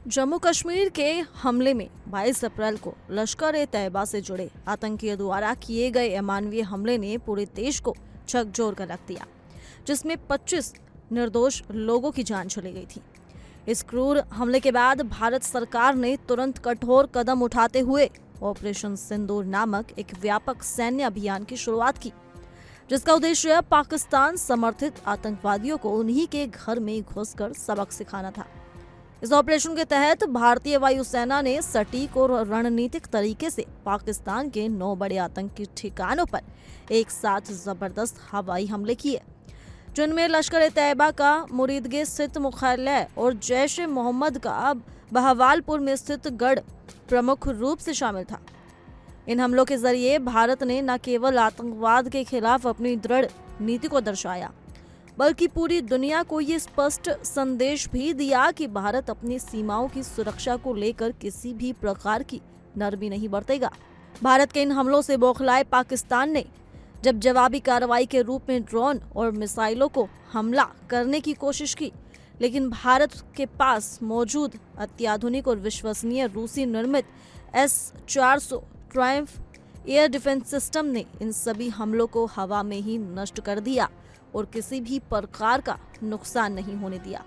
जम्मू कश्मीर के हमले में 22 अप्रैल को लश्कर-ए-तैयबा से जुड़े आतंकियों द्वारा किए गए अमानवीय हमले ने पूरे देश को झकझोर कर रख दिया, जिसमें 25 निर्दोष लोगों की जान चली गई थी। इस क्रूर हमले के बाद भारत सरकार ने तुरंत कठोर कदम उठाते हुए ऑपरेशन सिंदूर नामक एक व्यापक सैन्य अभियान की शुरुआत की, जिसका उद्देश्य पाकिस्तान समर्थित आतंकवादियों को उन्हीं के घर में घुसकर सबक सिखाना था। इस ऑपरेशन के तहत भारतीय वायुसेना ने सटीक और रणनीतिक तरीके से पाकिस्तान के 9 बड़े आतंकी ठिकानों पर एक साथ जबरदस्त हवाई हमले किए, जिनमें लश्कर-ए-तैयबा का मुरीदगे स्थित मुख्यालय और जैश-ए-मोहम्मद का बहवालपुर में स्थित गढ़ प्रमुख रूप से शामिल था। इन हमलों के जरिए भारत ने न केवल आतंकवाद के खिलाफ अपनी दृढ़ नीति को दर्शाया, बल्कि पूरी दुनिया को ये स्पष्ट संदेश भी दिया कि भारत अपनी सीमाओं की सुरक्षा को लेकर किसी भी प्रकार की नरमी नहीं बरतेगा। भारत के इन हमलों से बौखलाए पाकिस्तान ने जब जवाबी कार्रवाई के रूप में ड्रोन और मिसाइलों को हमला करने की कोशिश की, लेकिन भारत के पास मौजूद अत्याधुनिक और विश्वसनीय रूसी निर्मित S-400 Triumph air defence system ने इन सभी हमलों को हवा में ही नष्ट कर दिया और किसी भी प्रकार का नुकसान नहीं होने दिया।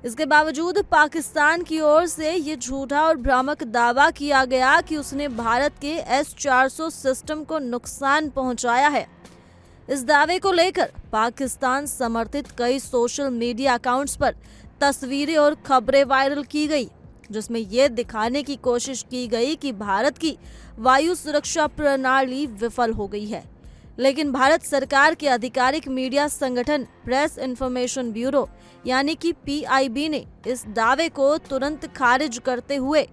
इसके बावजूद पाकिस्तान की ओर से ये झूठा और भ्रामक दावा किया गया कि उसने भारत के S-400 सिस्टम को नुकसान पहुंचाया है। इस दावे को लेकर पाकिस्तान समर्थित कई सोशल मीडिया अकाउंट्स पर तस्वीरें और खबरें वायरल की गई, जिसमें यह दिखाने की कोशिश की गई कि भारत की वायु सुरक्षा प्रणाली विफल हो गई है। लेकिन भारत सरकार के आधिकारिक मीडिया संगठन प्रेस इंफॉर्मेशन ब्यूरो यानी कि PIB ने इस दावे को तुरंत खारिज करते हुए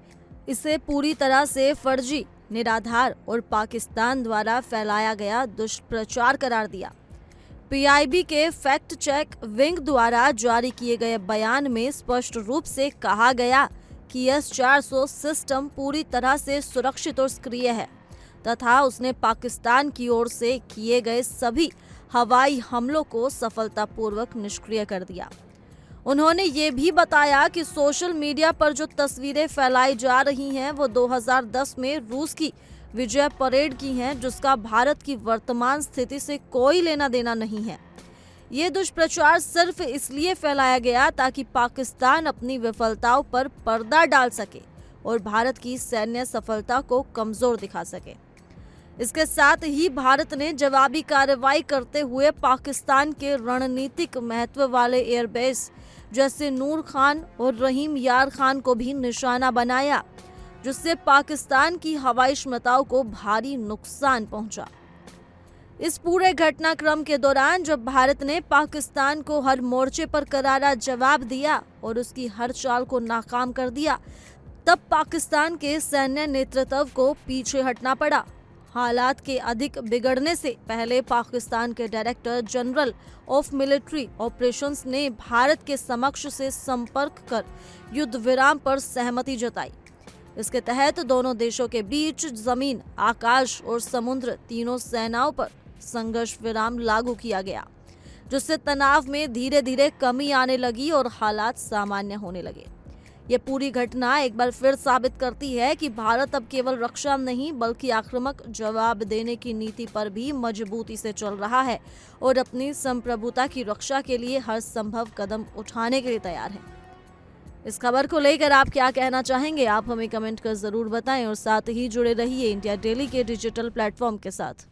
इसे पूरी तरह से फर्जी, निराधार और पाकिस्तान द्वारा फैलाया गया दुष्प्रचार करार दिया। PIB के फैक्ट चेक विंग द्वारा जारी किए गए बयान में स्पष्ट रूप से कहा गया कि S-400 सिस्टम पूरी तरह से सुरक्षित और सक्रिय है तथा उसने पाकिस्तान की ओर से किए गए सभी हवाई हमलों को सफलतापूर्वक निष्क्रिय कर दिया। उन्होंने ये भी बताया कि सोशल मीडिया पर जो तस्वीरें फैलाई जा रही हैं वो 2010 में रूस की विजय परेड की हैं, जिसका भारत की वर्तमान स्थिति से कोई लेना देना नहीं है। ये दुष्प्रचार सिर्फ इसलिए फैलाया गया ताकि पाकिस्तान अपनी विफलताओं पर पर्दा डाल सके और भारत की सैन्य सफलता को कमजोर दिखा सके। इसके साथ ही भारत ने जवाबी कार्रवाई करते हुए पाकिस्तान के रणनीतिक महत्व वाले एयरबेस जैसे नूर खान और रहीम यार खान को भी निशाना बनाया, जिससे पाकिस्तान की हवाई क्षमताओं को भारी नुकसान पहुंचा। इस पूरे घटनाक्रम के दौरान जब भारत ने पाकिस्तान को हर मोर्चे पर करारा जवाब दिया और उसकी हर चाल को नाकाम कर दिया, तब पाकिस्तान के सैन्य नेतृत्व को पीछे हटना पड़ा। हालात के अधिक बिगड़ने से पहले पाकिस्तान के director general of military operations ने भारत के समक्ष से संपर्क कर युद्ध विराम पर सहमति जताई। इसके तहत दोनों देशों के बीच जमीन, आकाश और समुद्र तीनों सेनाओं पर संघर्ष विराम लागू किया गया, जिससे तनाव में धीरे धीरे कमी आने लगी और हालात सामान्य होने लगे। ये पूरी घटना एक बार फिर साबित करती है कि भारत अब केवल रक्षा नहीं बल्कि आक्रामक जवाब देने की नीति पर भी मजबूती से चल रहा है और अपनी संप्रभुता की रक्षा के लिए हर संभव कदम उठाने के लिए तैयार है। इस खबर को लेकर आप क्या कहना चाहेंगे? आप हमें कमेंट कर जरूर बताएं और साथ ही जुड़े रहिए इंडिया डेली के डिजिटल प्लेटफॉर्म के साथ।